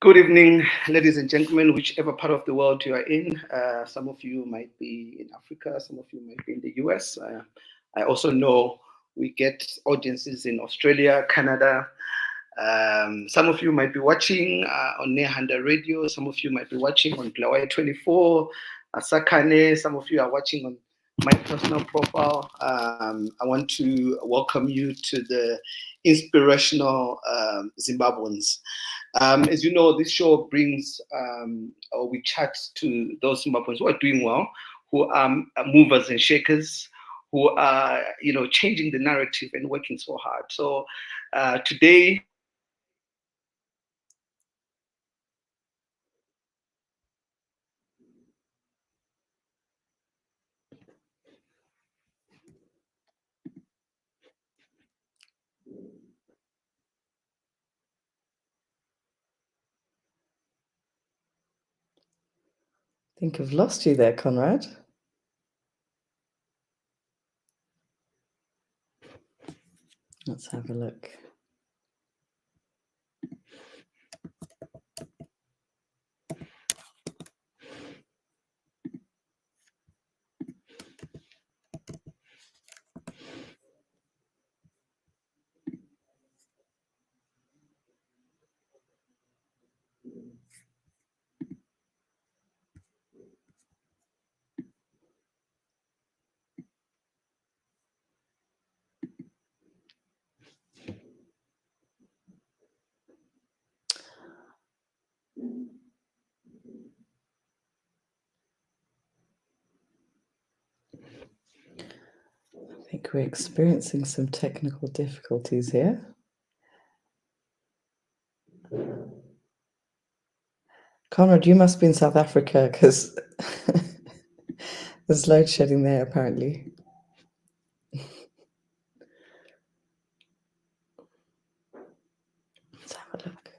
Good evening, ladies and gentlemen, whichever part of the world you are in. Some of you might be in Africa, some of you might be in the US. I also know we get audiences in Australia, Canada. Some of you might be watching on Nehanda Radio. Some of you might be watching on Glawai 24, Sakane. Some of you are watching on my personal profile. I want to welcome you to the Inspirational Zimbabweans. As you know, this show brings, or we chat to those Zimbabweans who are doing well, who are movers and shakers, who are, changing the narrative and working so hard. So today, I think I've lost you there, Conrad. Let's have a look. I think we're experiencing some technical difficulties here. Conrad, you must be in South Africa because there's load shedding there apparently. Let's have a look.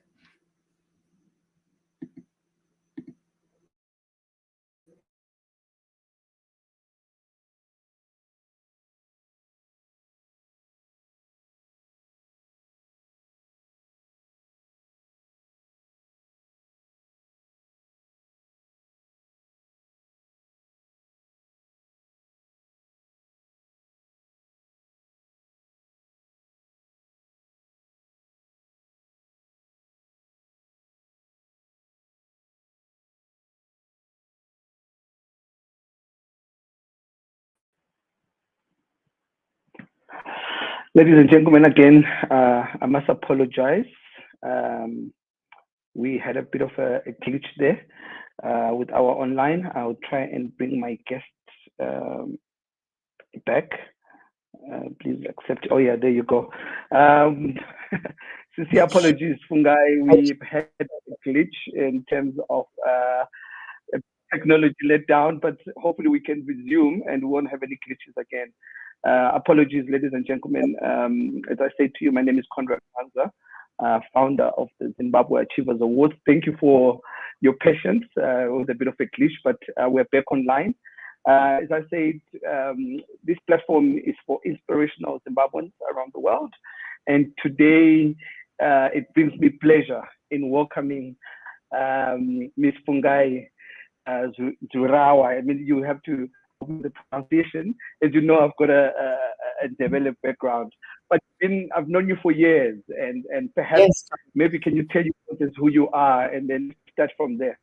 ladies and gentlemen, again, I must apologize. We had a bit of a glitch there with our online. I'll try and bring my guests back. Please accept. Oh, yeah, there you go. Sincere apologies, Fungai. We've had a glitch in terms of technology let down, but hopefully we can resume and we won't have any glitches again. Apologies, ladies and gentlemen. As I said to you, my name is Conrad Mwanza, founder of the Zimbabwe Achievers Awards. Thank you for your patience. It was a bit of a glitch, but we're back online. As I said, this platform is for inspirational Zimbabweans around the world. And today, it brings me pleasure in welcoming Ms. Fungai Zvirawa. I mean, you have to the pronunciation. As you know, I've got a developed background, but I've known you for years, and perhaps maybe can you tell us who you are, and then start from there.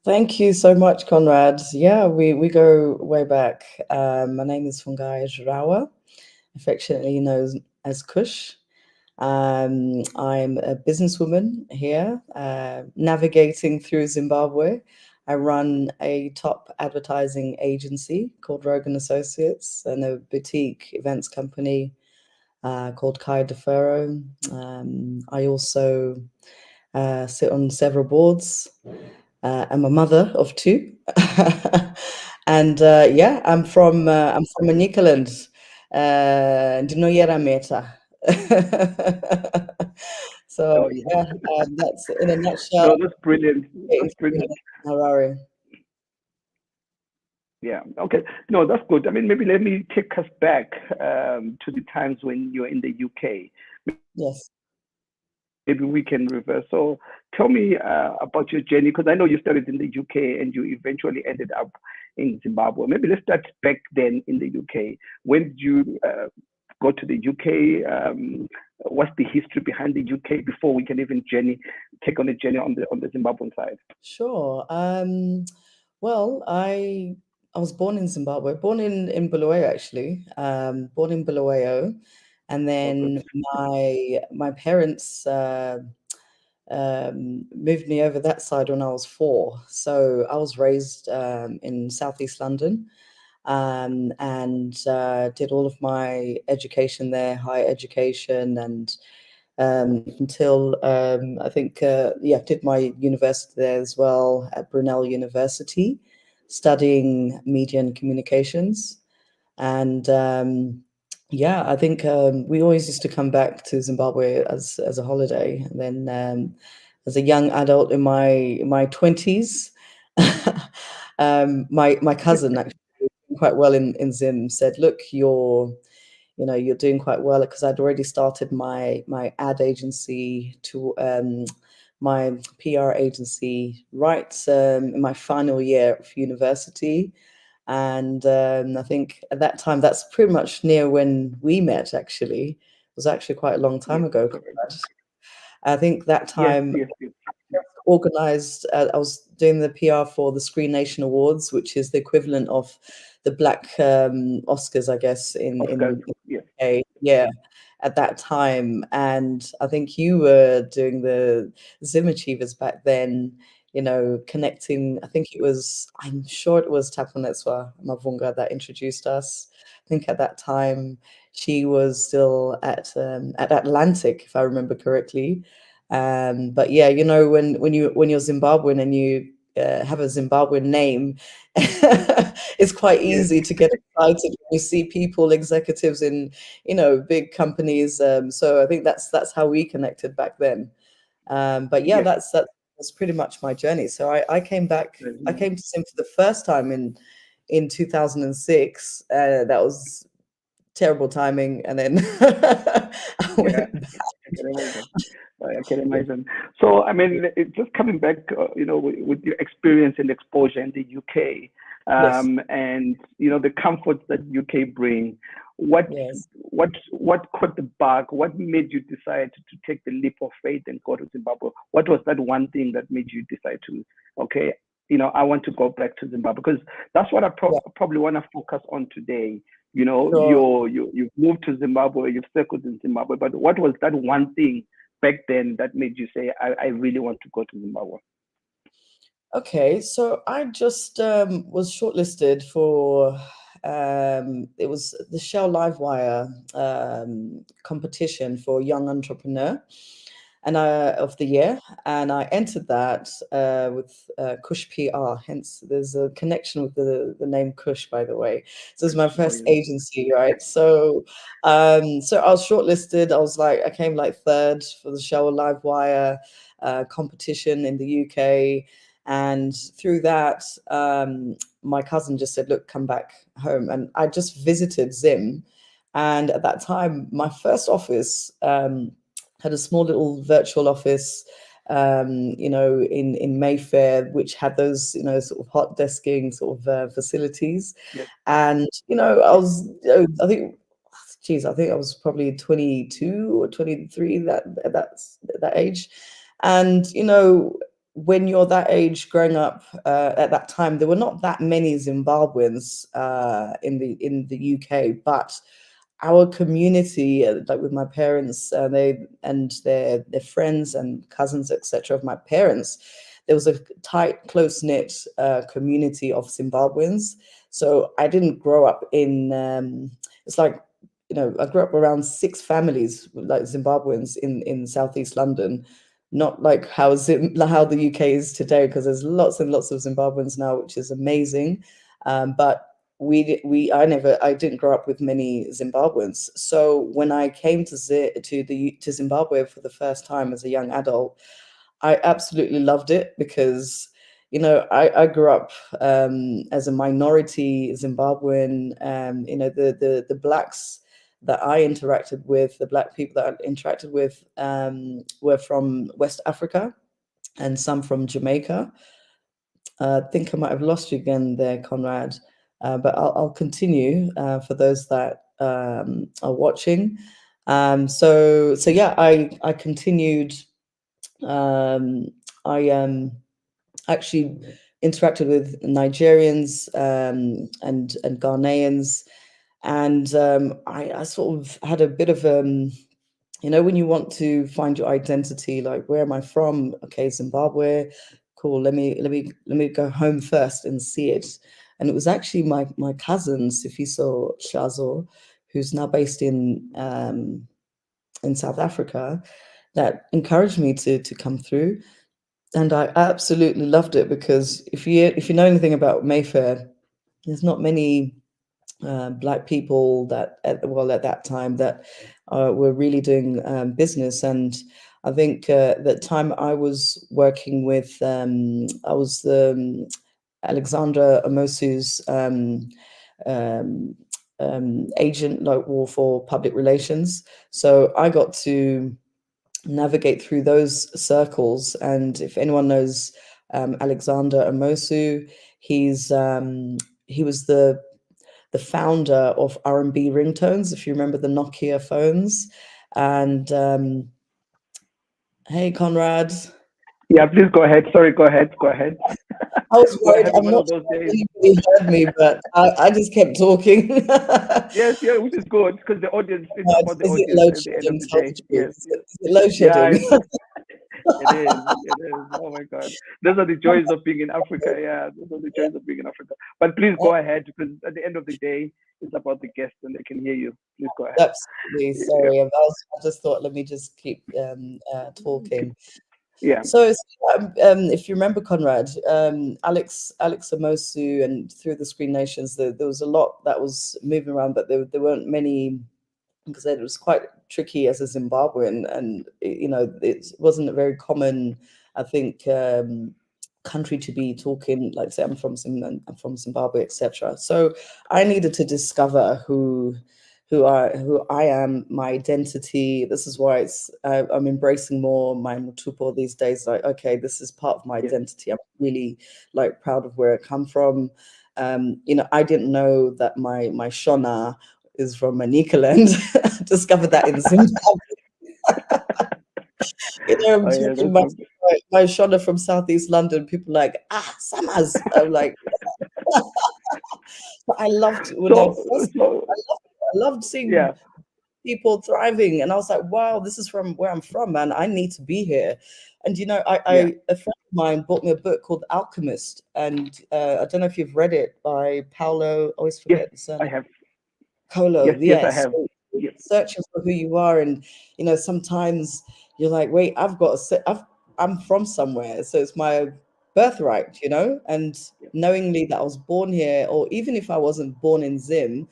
Thank you so much, Conrad. Yeah, we go way back. My name is Fungai Zvirawa, affectionately known as Kush. I'm a businesswoman here, navigating through Zimbabwe. I run a top advertising agency called Rogan Associates and a boutique events company called Khaya Defero. I also sit on several boards. I'm a mother of two, and I'm from Manicaland, Ndinoyera Meta. So yeah, that's in a nutshell. No, that's brilliant. That's brilliant. Harare. Yeah. Okay. No, that's good. I mean, maybe let me take us back to the times when you're in the UK. Yes. maybe we can reverse. So tell me about your journey, because I know you started in the UK and you eventually ended up in Zimbabwe. Maybe let's start back then in the UK. When did you go to the UK? What's the history behind the UK before we can even take on a journey on the Zimbabwean side? Sure. Well, I was born in Zimbabwe, born in Bulawayo actually, born in Bulawayo, and then my parents moved me over that side when I was 4. So I was raised in Southeast London, and did all of my education there, higher education, and until I think did my university there as well at Brunel University, studying media and communications. And I think we always used to come back to Zimbabwe as a holiday. And then as a young adult in my 20s, my cousin actually doing quite well in Zim said, "Look, you're doing quite well," because I'd already started my ad agency to my PR agency right in my final year of university. And I think at that time, that's pretty much near when we met, actually. It was actually quite a long time ago. I think that time organized, I was doing the PR for the Screen Nation Awards, which is the equivalent of the Black Oscars, I guess, in UK. Yeah, at that time. And I think you were doing the Zim Achievers back then, connecting. I'm sure it was Taponetswa Mavunga that introduced us. I think at that time she was still at Atlantic, if I remember correctly. But yeah, when you're Zimbabwean and you have a Zimbabwean name, it's quite easy to get excited when you see people, executives in big companies. So I think that's how we connected back then. But yeah, that's pretty much my journey. So I came back. I came to Zim for the first time in 2006. That was terrible timing, and then I went back. I can imagine. So, I mean, just coming back, with your experience and exposure in the UK, and the comforts that UK bring, what caught the bug? What made you decide to take the leap of faith and go to Zimbabwe? What was that one thing that made you decide to, okay, I want to go back to Zimbabwe? Because that's what I probably want to focus on today. You've moved to Zimbabwe, you've settled in Zimbabwe, but what was that one thing back then that made you say, I really want to go to Zimbabwe? Okay, so I just was shortlisted for it was the Shell Livewire competition for young entrepreneur and of the year, and I entered that with Kush PR. Hence, there's a connection with the name Kush, by the way. So it's my first agency, right? So I was shortlisted. I came like third for the Shell Livewire competition in the UK. And through that, my cousin just said, "Look, come back home." And I just visited Zim. And at that time, my first office had a small little virtual office, in Mayfair, which had those, sort of hot desking sort of facilities. And, I think I was probably 22 or 23 that age. And, when you're that age growing up at that time, there were not that many Zimbabweans in the UK, but our community, like with my parents, they and their friends and cousins, etc., of my parents, there was a tight, close-knit community of Zimbabweans. So I didn't grow up in. It's like, I grew up around 6 families like Zimbabweans in Southeast London. Not like how the UK is today, because there's lots and lots of Zimbabweans now, which is amazing. But I didn't grow up with many Zimbabweans. So when I came to Zimbabwe for the first time as a young adult, I absolutely loved it because, I grew up as a minority Zimbabwean. The blacks that I interacted with, the Black people that I interacted with, were from West Africa and some from Jamaica. I think I might have lost you again there, Conrad, but I'll continue for those that are watching. So yeah, I continued. I actually interacted with Nigerians and Ghanaians, and I sort of had a bit of when you want to find your identity, like where am I from? Okay, Zimbabwe. Cool. Let me go home first and see it. And it was actually my cousin Sifiso Shazo, who's now based in South Africa, that encouraged me to come through. And I absolutely loved it, because if you know anything about Mayfair, there's not many Black people that at that time that were really doing business. And I think that time I was working with, I was Alexandra Amosu's agent, like, for public relations. So I got to navigate through those circles. And if anyone knows Alexander Amosu, he was the founder of R&B ringtones, if you remember the Nokia phones. And hey, Conrad. Yeah, please go ahead. Sorry, go ahead. I was worried. Having I'm one not of those sure days. if anybody heard me, but I just kept talking. Yes, yeah, which is good, because the audience, it's about the Is it audience load at the end of shedding? the Tell day. the Yes, truth. yes. Is it load Yeah, shedding? it is. It is. Oh my God. Those are the joys of being in Africa. Yeah, those are the joys of being in Africa. But please go ahead, because at the end of the day, it's about the guests and they can hear you. Please go ahead. Absolutely. Yeah. Sorry. I just thought, let me just keep talking. Yeah. So if you remember, Conrad, Alex Amosu, and through the Screen Nations, there was a lot that was moving around, but there weren't many, because it was quite tricky as a Zimbabwean, and it wasn't a very common, I think, country to be talking, like, say I'm from Zimbabwe, etc. So I needed to discover who I am, my identity. This is why I'm embracing more my Mutupo these days. Like, okay, this is part of my identity. I'm really, like, proud of where I come from. I didn't know that my Shona is from Manicaland. I discovered that in Zimbabwe. I'm talking my Shona from Southeast London. People are like, Summers. I'm like, but I loved when I loved seeing people thriving, and I was like, wow, this is from where I'm from, man. I need to be here. And a friend of mine bought me a book called Alchemist, and I don't know if you've read it, by Paulo. I always forget the surname. I have. Colo. Yes, I have. Yes. Searching for who you are, and sometimes you're like, wait, I'm from somewhere, so it's my birthright, and knowingly that I was born here, or even if I wasn't born in Zim,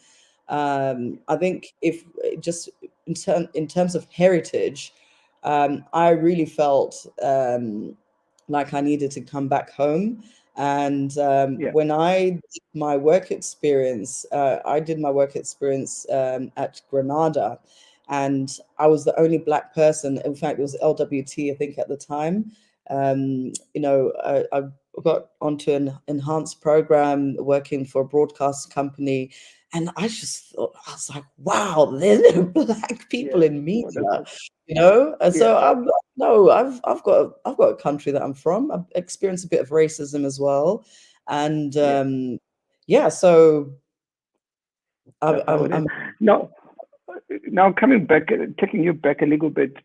I think if just in terms of heritage, I really felt like I needed to come back home. And when I did my work experience, at Granada, and I was the only Black person. In fact, it was LWT, I think, at the time. I got onto an enhanced program working for a broadcast company, and I was like, wow, there's no Black people in media, So I've got a country that I'm from. I've experienced a bit of racism as well, and so I'm now coming back, taking you back a little bit,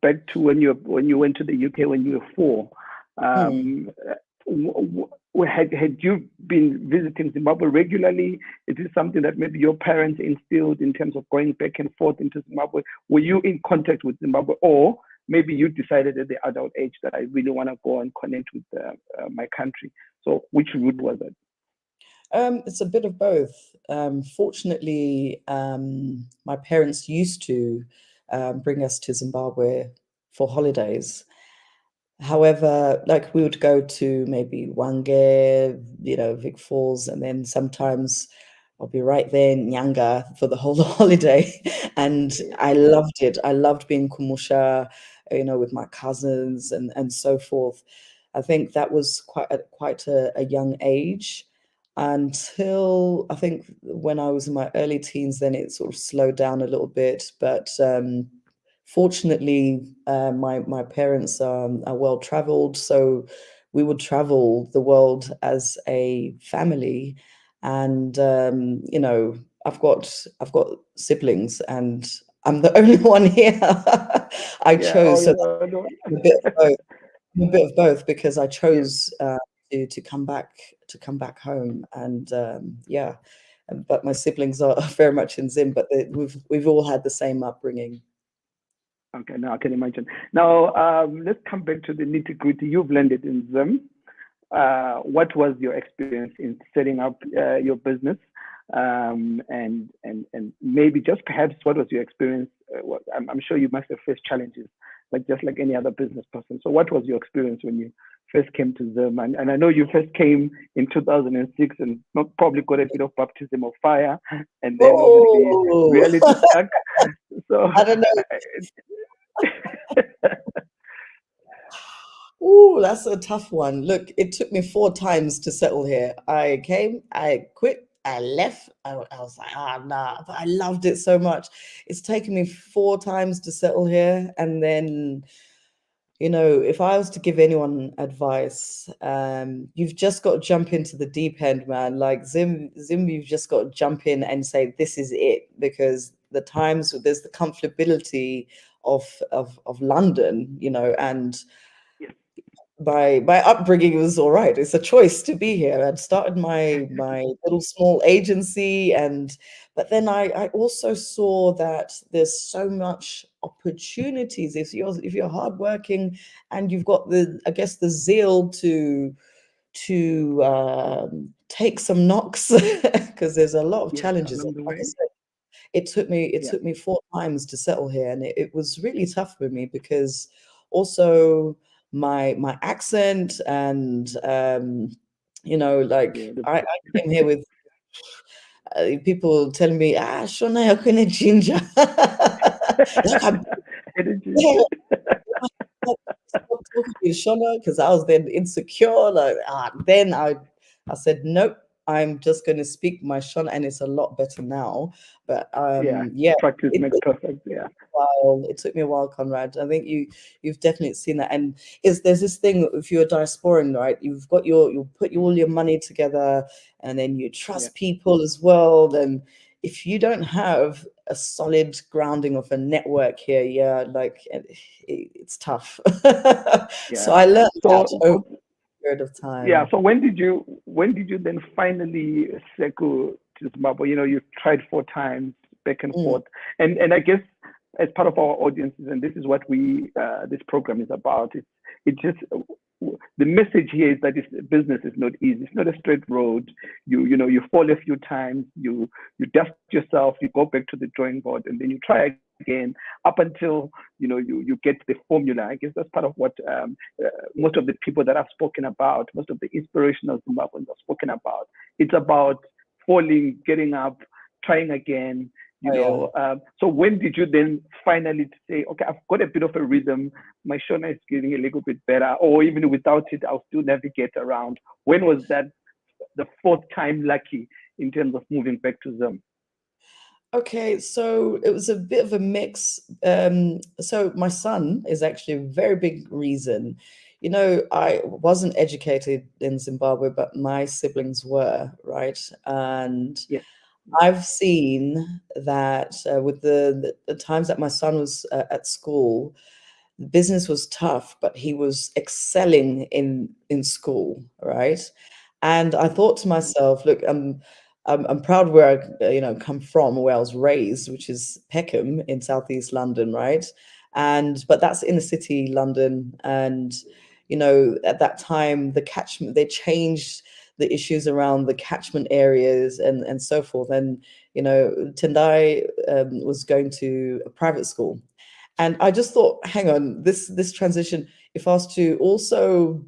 back to when you went to the UK when you were 4. Had you been visiting Zimbabwe regularly? Is this something that maybe your parents instilled in terms of going back and forth into Zimbabwe? Were you in contact with Zimbabwe, or maybe you decided at the adult age that I really want to go and connect with my country? So which route was it? It's a bit of both. Fortunately, my parents used to bring us to Zimbabwe for holidays. However, like, we would go to maybe Wange, Vic Falls, and then sometimes I'll be right there in Nyanga for the whole holiday. And I loved it. I loved being Kumusha, with my cousins and so forth. I think that was quite a young age until I think when I was in my early teens, then it sort of slowed down a little bit. But fortunately, my parents are well traveled, so we would travel the world as a family. And I've got siblings, and I'm the only one here. I Yeah. Oh, chose, you so know, I don't. I'm a bit of both. I'm a bit of both because I Yes. chose to come back home, and yeah. But my siblings are very much in Zim, but we've all had the same upbringing. Okay. Now I can imagine. Now, let's come back to the nitty gritty. You've landed in Zim. What was your experience in setting up your business? And maybe just perhaps what was your experience? I'm sure you must have faced challenges, like just like any other business person. So what was your experience when you first came to Zim? And I know you first came in 2006 and probably got a bit of baptism of fire, and then obviously Oh, reality struck. So I don't know. Oh, that's a tough one. Look, it took me 4 times to settle here. I came, I quit, I left. I was like, ah, nah, but I loved it so much. It's taken me 4 times to settle here. And then, if I was to give anyone advice, you've just got to jump into the deep end, man. Like Zim, you've just got to jump in and say, this is it, because there's the comfortability of London, and yes, my upbringing was all right. It's a choice to be here. I'd started my little small agency, but then I also saw that there's so much opportunities if you're hardworking and you've got the zeal to take some knocks because there's a lot of yes, challenges. along the Like I way. said, it Yeah, took me 4 times to settle here, and it was really tough for me because also my accent and yeah, like I came here with people telling me, Shona, you're kind of ginger. Like I'm energy. yeah, stop talking to Shona because I was then insecure. Like then I said nope. I'm just going to speak my Shona, and it's a lot better now. But Yeah, yeah, practice it makes perfect. Yeah, while. It took me a while, Conrad. I think you've definitely seen that. And is there's this thing if you're a diasporan, right? You've got you put all your money together, and then you yeah, trust people as well. And if you don't have a solid grounding of a network here, yeah, like it's tough. So yeah. I learned that So over a period of yeah, time. so when did you then finally settle to Zimbabwe? You know, you've tried 4 times back and Mm, forth, and I guess as part of our audiences, and this is what we this program is about. It just the message here is that business is not easy. It's not a straight road. You fall a few times. You dust yourself. You go back to the drawing board, and then you try again up until you get the formula. I guess that's part of what most of the people that I've spoken about, most of the inspirational Zimbabweans have spoken about. It's about falling, getting up, trying again. oh yeah. So when did you then finally say, okay, I've got a bit of a rhythm. My Shona is getting a little bit better, or even without it, I'll still navigate around. When was that the fourth time lucky in terms of moving back to Zim? Okay, so it was a bit of a mix. So my son is actually a very big reason. I wasn't educated in Zimbabwe, but my siblings were, right? And Yes. I've seen that with the times that my son was at school, business was tough, but he was excelling in school, right? And I thought to myself, look, I'm proud where I come from, where I was raised, which is Peckham in southeast London, right? But that's inner city London, and at that time the catchment they changed the issues around the catchment areas and so forth, and Tendai was going to a private school, and I just thought, hang on, this transition, if I was to also,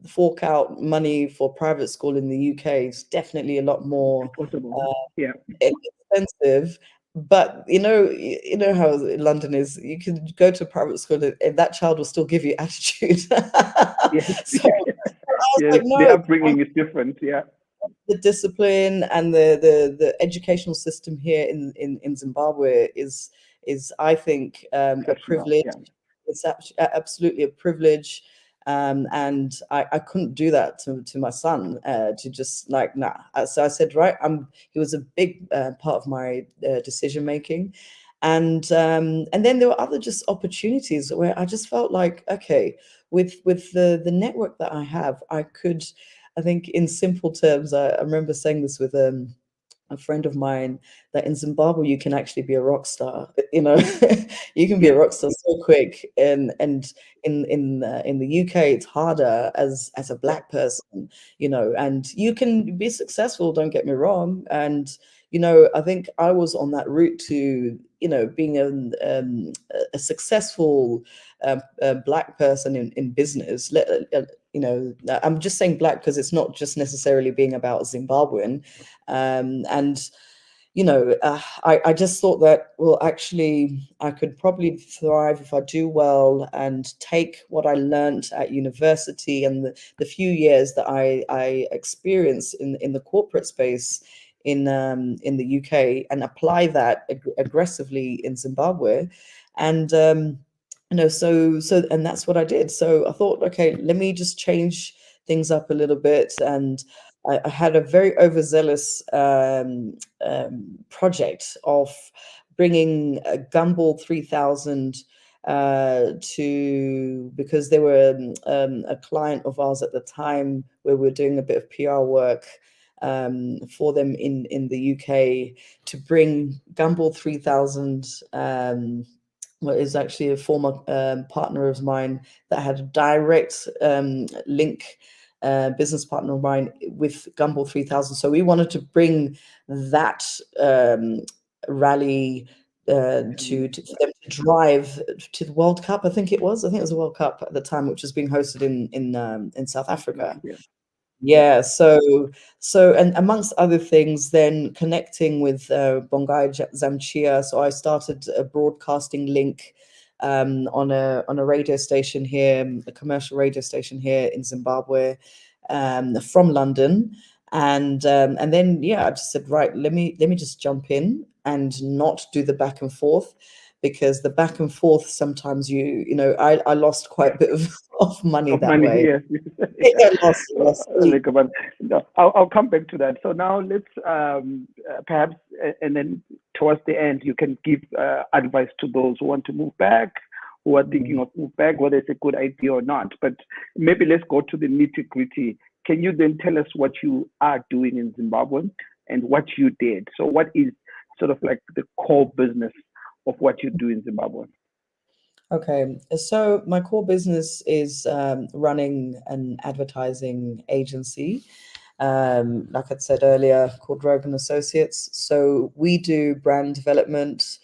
fork out money for private school in the UK is definitely a lot more Possible. Yeah. expensive. But you know how London is. You can go to private school and that child will still give you attitude. Yes. So I was Yes. like, The no, upbringing is different. Yeah. the discipline and the educational system here in Zimbabwe is I think a Exceptional. privilege. Yeah. It's absolutely a privilege. And I couldn't do that to my son, to just like, nah. So I said, right, he was a big part of my decision making. And then there were other just opportunities where I just felt like, okay, with the network that I have, I could, I think in simple terms, I remember saying this with a friend of mine, that in Zimbabwe you can actually be a rock star. You know, you can be a Yeah. rock star so quick, and in the UK it's harder as a Yeah. black person. You know, and you can be successful. Don't get me wrong, and you know, I think I was on that route to, you know, being a successful black person in business. You know, I'm just saying black because it's not just necessarily being about Zimbabwean. And you know, I just thought that, well, actually, I could probably thrive if I do well and take what I learned at university and the few years that I experienced in the corporate space in the UK and apply that aggressively in Zimbabwe. And you know, and that's what I did. So I thought, okay, let me just change things up a little bit. And I had a very overzealous project of bringing a Gumball 3000 to, because they were a client of ours at the time where we were doing a bit of PR work for them in the UK, to bring Gumball 3000. Well, is actually a former partner of mine that had a direct link, business partner of mine with Gumball 3000. So we wanted to bring that rally for them to drive to the World Cup. I think it was the World Cup at the time, which was being hosted in South Africa. Yeah. Yeah, and amongst other things, then connecting with Bongai Zamchia. So I started a broadcasting link on a radio station here, a commercial radio station here in Zimbabwe, from London. And then yeah, I just said, right, let me just jump in and not do the back and forth, because the back and forth sometimes you know, I lost quite a bit of money Of that money. way. Yes. Yeah, lost sleep. Like about, no, I'll come back to that. So now let's perhaps, and then towards the end, you can give advice to those who want to move back, who are thinking of move back, whether it's a good idea or not. But maybe let's go to the nitty gritty. Can you then tell us what you are doing in Zimbabwe and what you did? So what is sort of like the core business of what you do in Zimbabwe? Okay, so my core business is running an advertising agency, like I said earlier, called Rogan Associates. So we do brand development,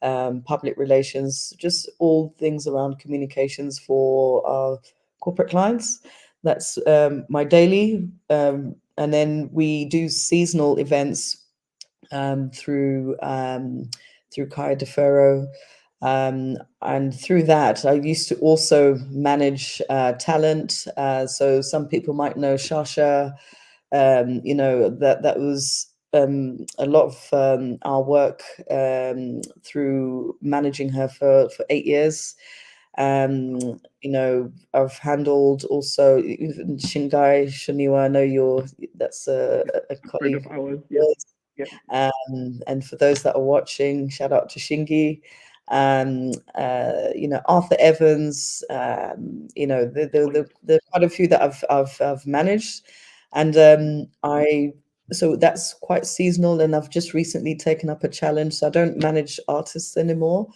public relations, just all things around communications for our corporate clients. That's my daily. And then we do seasonal events through Khaya Defero. And through that, I used to also manage talent. So some people might know Shasha. You know, that was a lot of our work through managing her for 8 years. You know, I've handled also even Shingai Shaniwa. I know that's a Friend of colleague of ours. Yeah. yours. Yeah. And for those that are watching, shout out to Shingi. You know, Arthur Evans. You know, there are quite a few that I've managed, and so that's quite seasonal. And I've just recently taken up a challenge, so I don't manage artists anymore.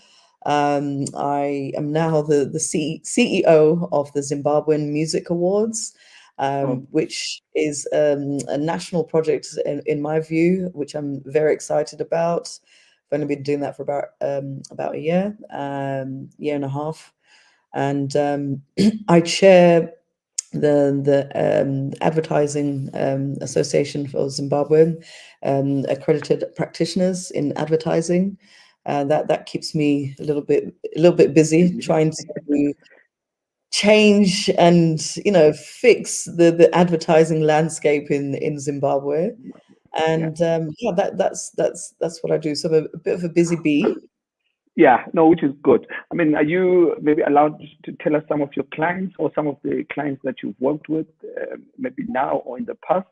I am now the CEO of the Zimbabwean Music Awards, Oh, which is a national project in my view, which I'm very excited about. I've only been doing that for about a year and a half, and I chair the Advertising Association for Zimbabwe, accredited practitioners in advertising. That keeps me a little bit busy trying to change and fix the advertising landscape in Zimbabwe. And yeah, that's what I do. So I'm a bit of a busy bee. Yeah, no, which is good. I mean, are you maybe allowed to tell us some of your clients or some of the clients that you've worked with, maybe now or in the past?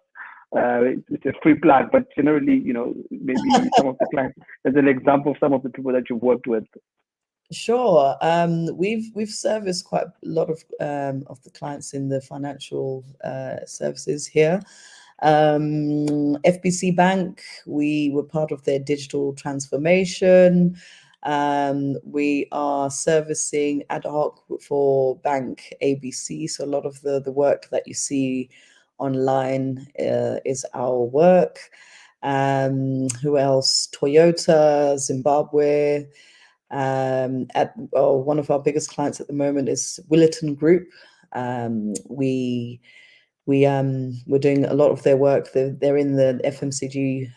It's a free plug, but generally, maybe some of the clients as an example of some of the people that you've worked with. Sure. We've serviced quite a lot of the clients in the financial services here. FBC Bank, we were part of their digital transformation. We are servicing ad hoc for Bank ABC. So a lot of the work that you see online is our work. Who else? Toyota, Zimbabwe. One of our biggest clients at the moment is Willerton Group. We're doing a lot of their work. They're in the FMCG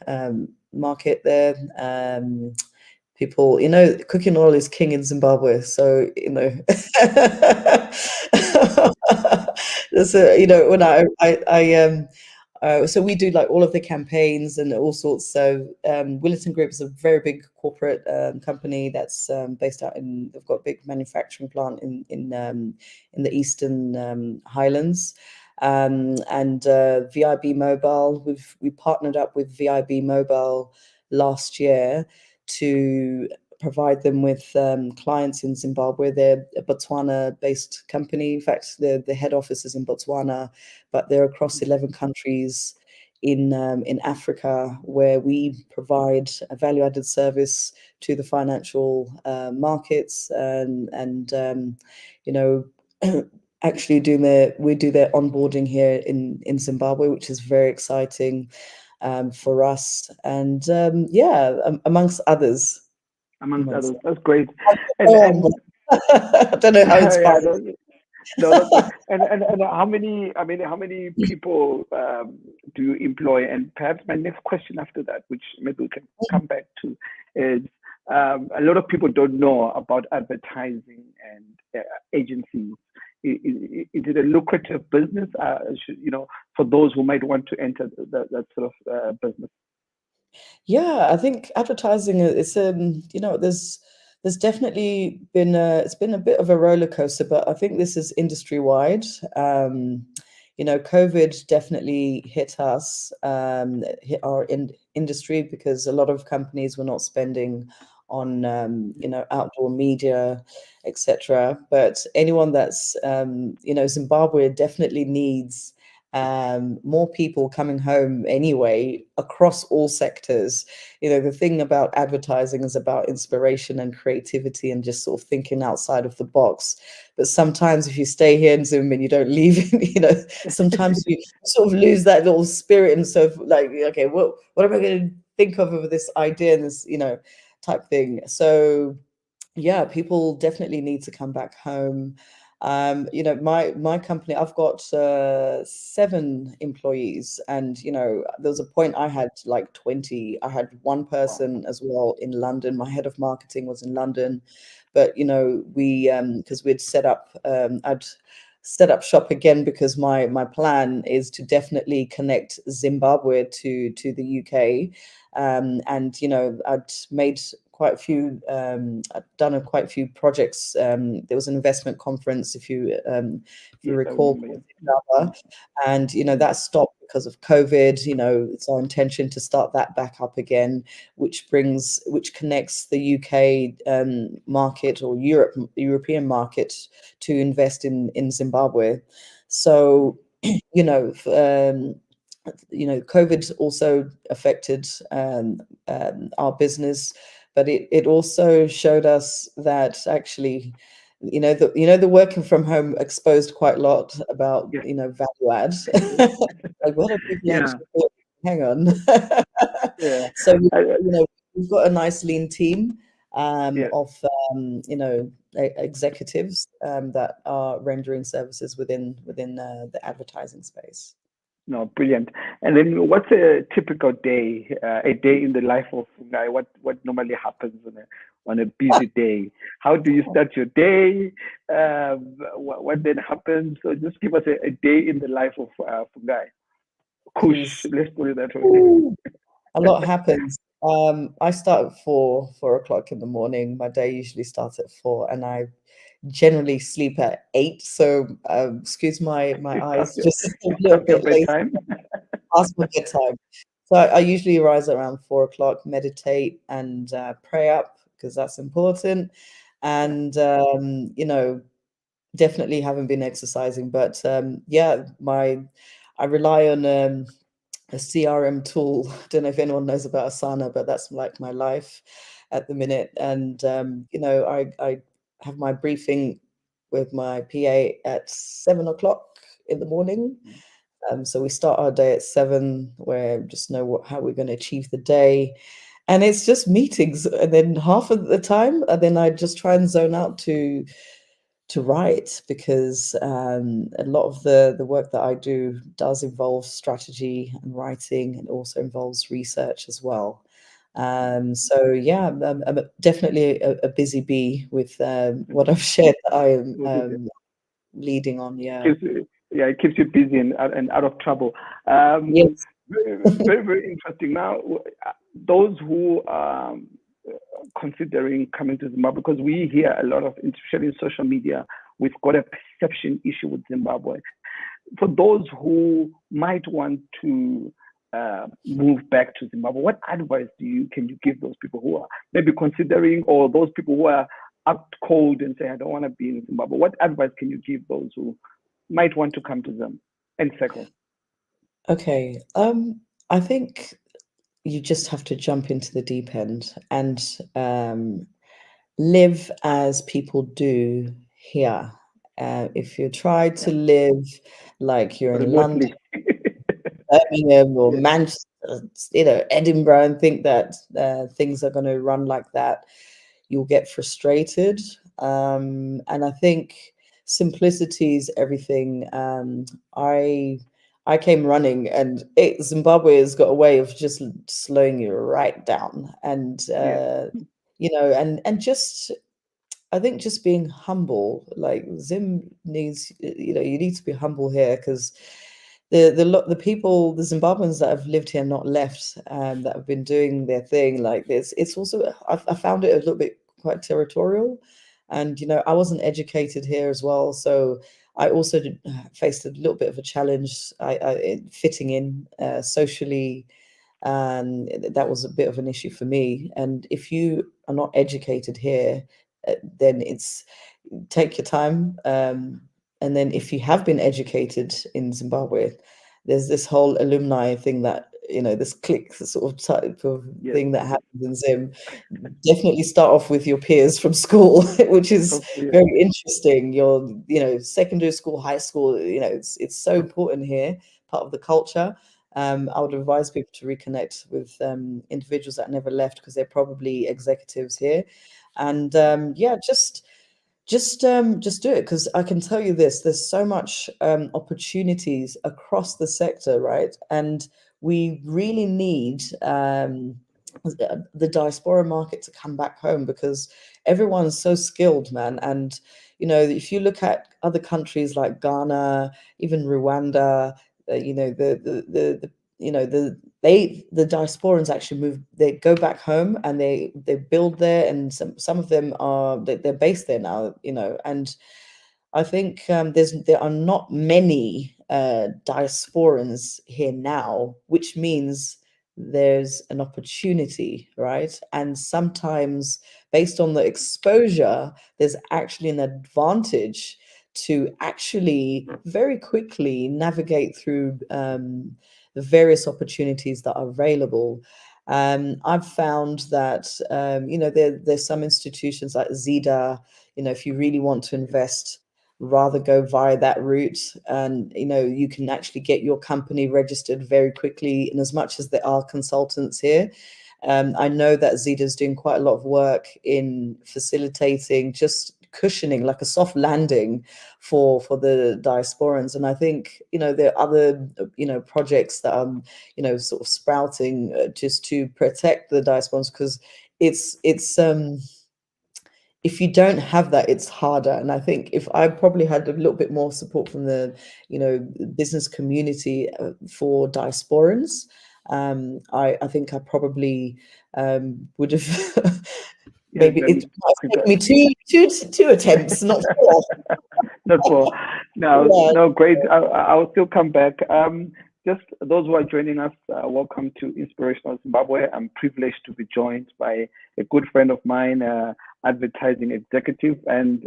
market there. People, cooking oil is king in Zimbabwe. So, so we do like all of the campaigns and all sorts. So Willerton Group is a very big corporate company that's based out they've got a big manufacturing plant in the Eastern Highlands. And VIB Mobile, we partnered up with VIB Mobile last year to provide them with clients in Zimbabwe. They're a Botswana-based company. In fact, the head office is in Botswana, but they're across 11 countries in Africa, where we provide a value-added service to the financial markets, and actually we do their onboarding here in Zimbabwe, which is very exciting for us, and amongst others. Amongst others, that's great. I don't know how inspiring. Yeah, no, that's good. And how many? I mean, how many people do you employ? And perhaps my next question after that, which maybe we can come back to, is a lot of people don't know about advertising and agencies. Is it a lucrative business? For those who might want to enter that sort of business. Yeah, I think advertising is there's definitely been it's been a bit of a roller coaster, but I think this is industry wide. COVID definitely hit us, hit our industry, because a lot of companies were not spending on outdoor media, etc. But anyone that's Zimbabwe definitely needs more people coming home anyway, across all sectors. The thing about advertising is about inspiration and creativity and just sort of thinking outside of the box. But sometimes if you stay here in Zoom and you don't leave, sometimes you sort of lose that little spirit, and so like, okay, what am I going to think of this idea and this type thing. So yeah, people definitely need to come back home. My company, I've got 7 employees, and there was a point I had like 20. I had one person as well in London. My head of marketing was in London, but we because we'd set up I'd set up shop again, because my plan is to definitely connect Zimbabwe to the UK. And I'd made quite a few I've done quite a few projects. There was an investment conference, if you recall, and that stopped because of COVID. It's our intention to start that back up again, which connects the UK market, or European market, to invest in Zimbabwe. So COVID also affected our business, but it also showed us that actually, the working from home exposed quite a lot about value add. Like, what are people actually doing? Hang on. Yeah. So we've got a nice lean team. Yes. of executives that are rendering services within the advertising space. No, brilliant. And then, what's a typical day? A day in the life of Fungai? What normally happens on a busy day? How do you start your day? What then happens? So just give us a day in the life of Fungai. Kush, Jeez. let's put it that way. Ooh, a lot happens. I start at 4 o'clock in the morning. My day usually starts at 4, and I generally sleep at 8. So excuse my It's eyes, past your, just a it's little past your bit late bedtime. past my bedtime. So I usually rise around 4 o'clock, meditate and pray up because that's important. Yeah. And definitely haven't been exercising, but yeah, I rely on a CRM tool. I don't know if anyone knows about Asana, but that's like my life at the minute. And I have my briefing with my PA at 7 o'clock in the morning. So we start our day at 7, where we just know how we're going to achieve the day. And it's just meetings. And then half of the time, and then I just try and zone out to write, because a lot of the work that I do does involve strategy and writing, and also involves research as well. So yeah, I'm definitely a busy bee with what I've shared that I am leading on. Yeah. It keeps you busy and out of trouble. Yes. Very, very interesting. Now, those who are considering coming to Zimbabwe, because we hear a lot of, especially in social media, we've got a perception issue with Zimbabwe. For those who might want to move back to Zimbabwe, what advice can you give those people who are maybe considering, or those people who are out cold and say, I don't want to be in Zimbabwe? What advice can you give those who might want to come to them and settle? Okay. I think you just have to jump into the deep end and live as people do here. If you try to Yeah, live like you're in London, remotely. Birmingham, or Yes. Manchester, Edinburgh, and think that things are going to run like that, you'll get frustrated. And I think simplicity is everything. I came running, and Zimbabwe has got a way of just slowing you right down, and Yes. and just, I think, just being humble. Like Zim needs, you need to be humble here, because the people, the Zimbabweans that have lived here, not left, that have been doing their thing like this. It's also, I found it a little bit quite territorial, and I wasn't educated here as well, so I also faced a little bit of a challenge. In fitting in socially, and that was a bit of an issue for me. And if you are not educated here, then it's take your time. And then if you have been educated in Zimbabwe, there's this whole alumni thing that, this clique sort of type of Yes. thing that happens in Zim. Definitely start off with your peers from school, which is Hopefully, very interesting. Your, secondary school, high school, it's so important here, part of the culture. I would advise people to reconnect with individuals that never left, because they're probably executives here. And yeah, just do it, because I can tell you this: there's so much opportunities across the sector, right? And we really need the diaspora market to come back home, because everyone's so skilled, man. And if you look at other countries like Ghana, even Rwanda, the diasporans actually move, they go back home, and they build there, and some of them are, they're based there now, and I think there are not many diasporans here now, which means there's an opportunity, right? And sometimes, based on the exposure, there's actually an advantage to actually very quickly navigate through the various opportunities that are available. I've found that there's some institutions like ZAA. If you really want to invest, rather go via that route, and you can actually get your company registered very quickly. And as much as there are consultants here, I know that ZAA is doing quite a lot of work in facilitating, just cushioning, like a soft landing for the diasporans. And I think, there are other, projects that are, sort of sprouting just to protect the diasporans, because it's if you don't have that, it's harder. And I think if I probably had a little bit more support from the, business community for diasporans, I think I probably would have maybe it might have taken me two attempts, not four. Not four. No, great. I'll still come back. Just those who are joining us, welcome to Inspirational Zimbabwe. I'm privileged to be joined by a good friend of mine, advertising executive, and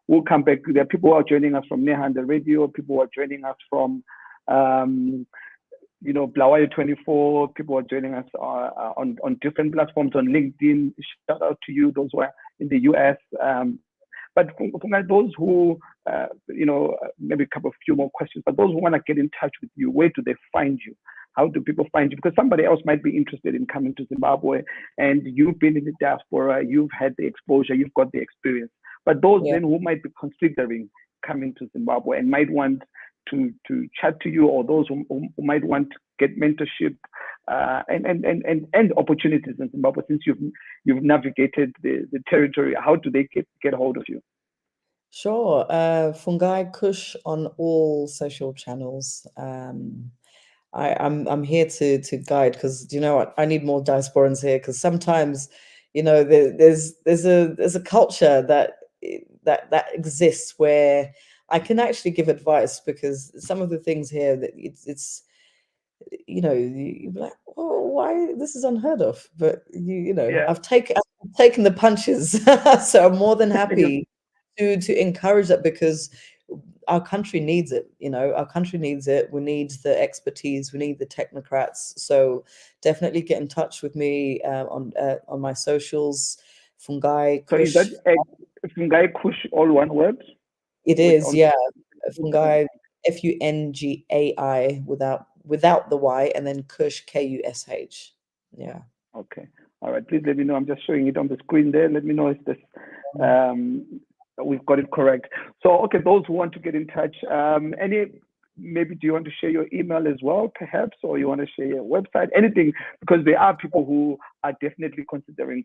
we'll come back. There are people who are joining us from Nehanda Radio, people who are joining us from Blawayo 24, people are joining us on different platforms on LinkedIn. Shout out to you, those who are in the US. But for those who, maybe a few more questions, but those who want to get in touch with you, where do they find you? How do people find you? Because somebody else might be interested in coming to Zimbabwe, and you've been in the diaspora, you've had the exposure, you've got the experience. But those then who might be considering coming to Zimbabwe and might want to chat to you, or those who might want to get mentorship and opportunities in Zimbabwe, since you've navigated the territory, how do they get hold of you? Sure. Fungai Kush on all social channels. I'm here to guide, because you know what, I need more diasporans here, because sometimes there's a culture that exists where I can actually give advice, because some of the things here that it's you're like, oh, why, this is unheard of, but I've taken the punches. So I'm more than happy to encourage that, because our country needs it. Our country needs it. We need the expertise, we need the technocrats. So definitely get in touch with me on my socials. Fungai Kush. So is that Fungai Kush all one word? It is, yeah. Fungai, Fungai without the Y, and then Kush, Kush. Yeah. Okay. All right. Please let me know. I'm just showing it on the screen there. Let me know if this we've got it correct. So, okay, those who want to get in touch, maybe do you want to share your email as well, perhaps, or you want to share your website, anything, because there are people who are definitely considering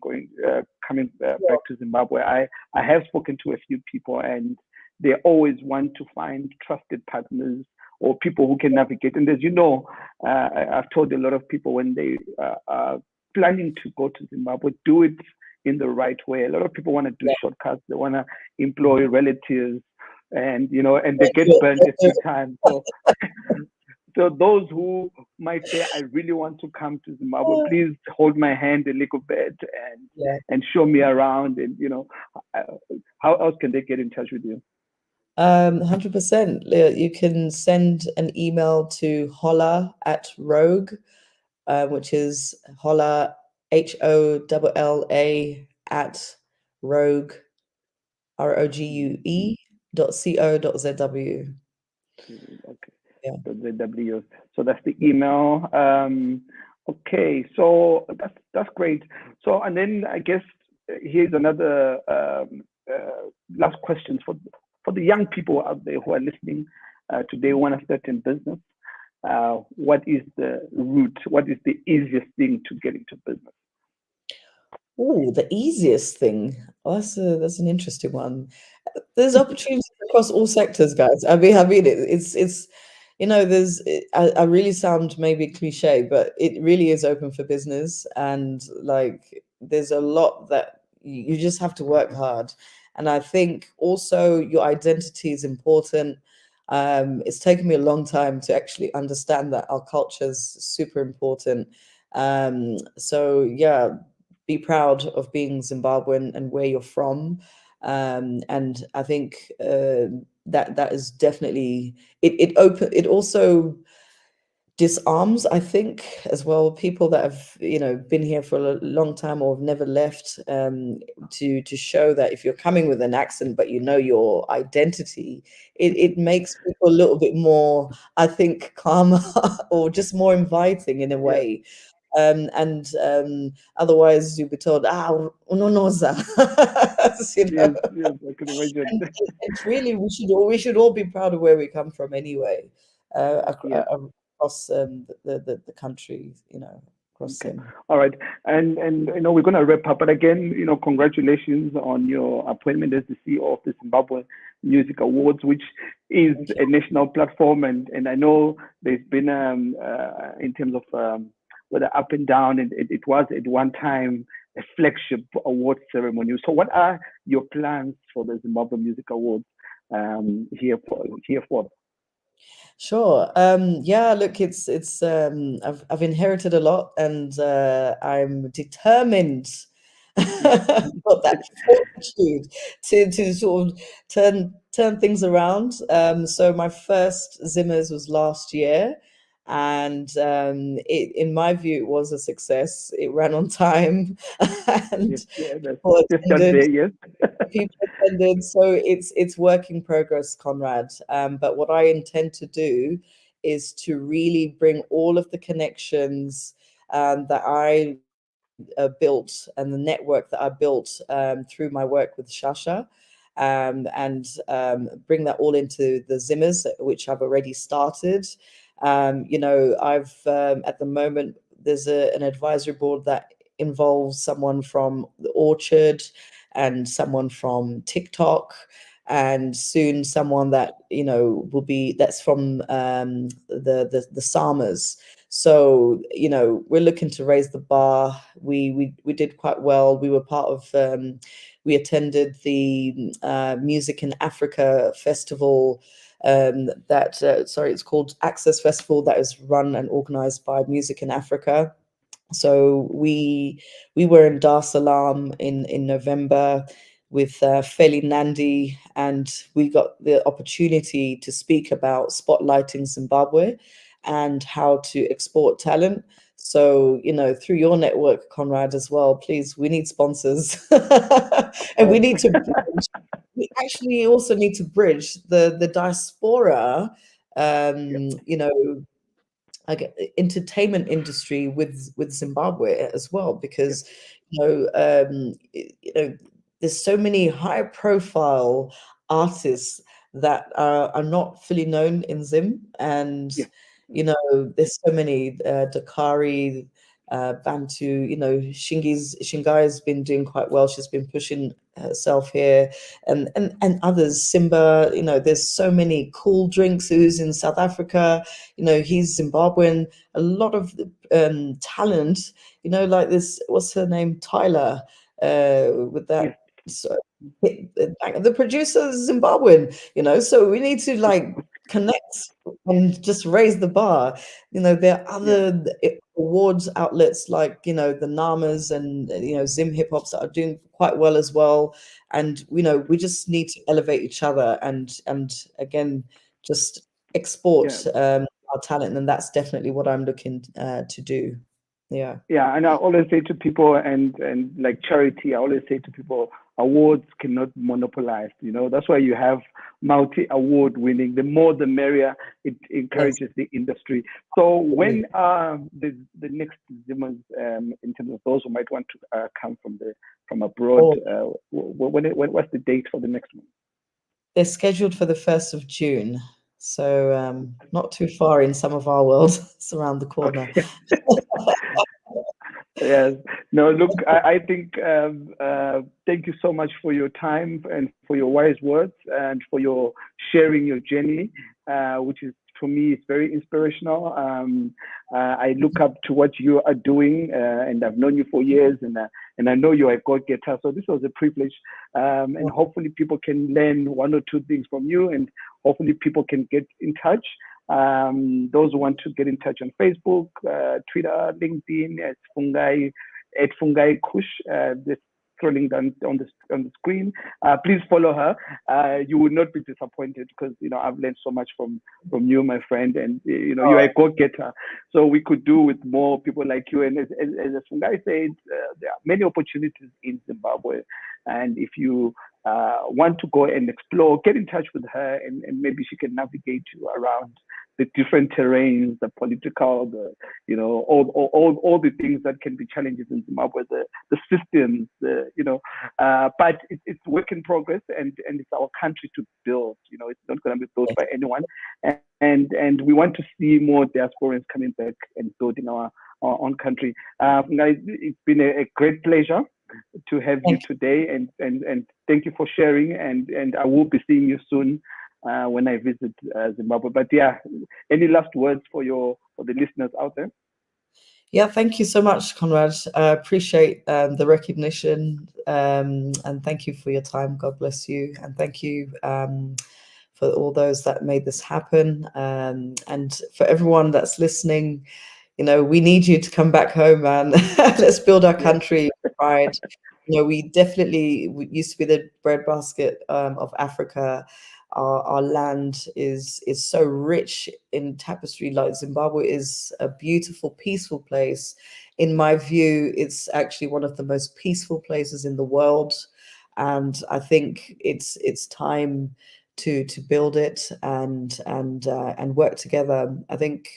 coming back to Zimbabwe. I have spoken to a few people, and they always want to find trusted partners or people who can navigate. And as you know, I've told a lot of people, when they are planning to go to Zimbabwe, do it in the right way. A lot of people want to do shortcuts. They want to employ relatives, and they get burnt a few times. So those who might say, I really want to come to Zimbabwe, please hold my hand a little bit and show me around. And how else can they get in touch with you? 100%. You can send an email to holla@rogue, which is holla, HOLLA @rogue, ROGUE.co.zw. Okay. .zw. So that's the email. Okay, so that's great. So, and then I guess here's another last question for the young people out there who are listening today, who want to start in business. What is the route? What is the easiest thing to get into business? Oh, the easiest thing. Oh, that's an interesting one. There's opportunities across all sectors, guys. I mean, it's I really sound maybe cliche, but it really is open for business, and like there's a lot that you just have to work hard. And I think also your identity is important. It's taken me a long time to actually understand that our culture is super important. So yeah, be proud of being Zimbabwean and where you're from. And I think that is definitely it also disarms, I think, as well, people that have been here for a long time or have never left, to show that if you're coming with an accent but your identity, it makes people a little bit more, I think, calmer or just more inviting in a way. Otherwise you'll be told, unonoza. Yes, yes, I can imagine. And it's really, we should all be proud of where we come from anyway, Yes. across the country, across Okay. Sim. All right. And we're gonna wrap up. But again, congratulations on your appointment as the CEO of the Zimbabwe Music Awards, which is Thank you. a national platform. And I know there's been in terms of whether up and down, and it was at one time a flagship award ceremony. So what are your plans for the Zimbabwe Music Awards here for? Sure. Yeah, look, I've inherited a lot, and I'm determined, got that fortitude to sort of turn things around. So my first Zimmers was last year, and in my view, it was a success. It ran on time, and Yes, yeah, that's people just that attended. there, yes. People attended, so it's work in progress, Conrad. But what I intend to do is to really bring all of the connections that I built, and the network that I built through my work with Shasha, and bring that all into the Zimmers, which I've already started. I've at the moment, there's an advisory board that involves someone from the Orchard and someone from TikTok, and soon someone that that's from the Samas. So we're looking to raise the bar. We did quite well. We were part of. We attended the Music in Africa festival. It's called Access Festival, that is run and organized by Music in Africa. So we were in Dar es Salaam in November with Feli Nandi, and we got the opportunity to speak about spotlighting Zimbabwe and how to export talent. So, through your network, Conrad, as well, please, we need sponsors. And we need to bridge. We actually also need to bridge the diaspora, Yep. like entertainment industry with Zimbabwe as well, Yep. because there's so many high profile artists that are not fully known in Zim, and Yep. there's so many Dakari, Bantu, Shingai's been doing quite well. She's been pushing herself here, and others. Simba, there's so many Cool Drinks who's in South Africa. He's Zimbabwean. A lot of talent. Like this. What's her name? Tyler. With that. Yes. So, the producer is Zimbabwean. So we need to connect and just raise the bar. There are Yeah. other awards outlets like the Namas and Zim Hip Hops that are doing quite well as well. And we just need to elevate each other and again just export Yeah. our talent, and that's definitely what I'm looking to do. Yeah. Yeah, and I always say to people, and like charity, I always say to people, awards cannot monopolize. That's why you have multi-award winning. The more, the merrier. It Yes. encourages the industry. So when are the next Zimmers, in terms of those who might want to come from abroad? What's the date for the next one? They're scheduled for the 1st of June. So not too far in some of our world. It's around the corner. Okay. Yes. No, look, I think thank you so much for your time and for your wise words and for your sharing your journey, which is, for me, it's very inspirational. I look up to what you are doing, and I've known you for years, and I know you're a go-getter. So this was a privilege, and hopefully people can learn one or two things from you, and hopefully people can get in touch. Those who want to get in touch on Facebook, Twitter, LinkedIn, at Fungai Kush, just scrolling down on the screen. Please follow her. You will not be disappointed, because I've learned so much from you, my friend, and you're a go-getter. So we could do with more people like you. And as Fungai said, there are many opportunities in Zimbabwe, and if you want to go and explore, get in touch with her, and maybe she can navigate you around the different terrains, the political, the all the things that can be challenges in Zimbabwe, the systems, but it's work in progress, and it's our country to build. It's not going to be built by anyone, and we want to see more diasporans coming back and building our own country. Guys, it's been a great pleasure to have you today, and thank you for sharing, and I will be seeing you soon when I visit Zimbabwe. But yeah, any last words for the listeners out there? Yeah, thank you so much, Conrad. I appreciate the recognition, and thank you for your time. God bless you, and thank you for all those that made this happen, and for everyone that's listening. We need you to come back home, man. Let's build our country with pride. We used to be the breadbasket of Africa. Our land is so rich in tapestry. Like Zimbabwe is a beautiful, peaceful place. In my view, it's actually one of the most peaceful places in the world, and I think it's time to build it and work together. I think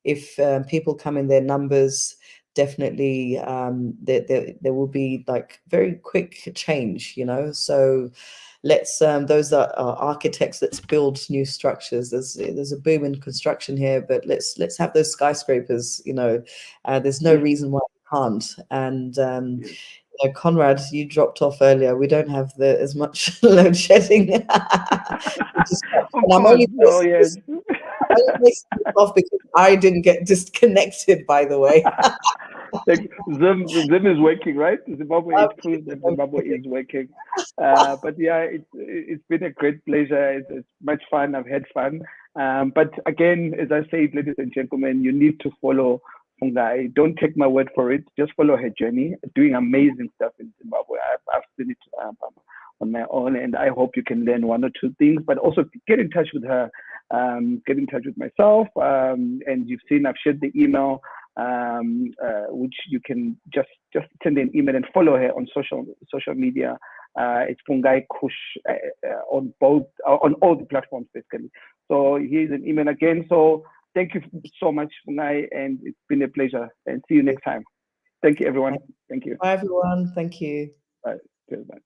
if people come in their numbers, definitely there will be like very quick change, so let's those that are architects, let's build new structures. There's a boom in construction here, but let's have those skyscrapers. There's no reason why we can't. And Conrad, you dropped off earlier. We don't have as much load shedding. I'm only off because I didn't get disconnected, by the way. Zim is working, right? Zimbabwe is proved that Zimbabwe is working. But yeah, it's been a great pleasure. It's much fun. I've had fun. But again, as I said, ladies and gentlemen, you need to follow Fungai. Don't take my word for it. Just follow her journey. Doing amazing stuff in Zimbabwe. I've seen it on my own, and I hope you can learn one or two things. But also get in touch with her. Get in touch with myself. And you've seen I've shared the email, which you can just send an email and follow her on social media. It's Fungai Kush on all the platforms basically. So here's an email again. So thank you so much, Fungai, and it's been a pleasure. And see you next time. Thank you, everyone. Thank you. Bye, everyone. Thank you. Bye. Bye.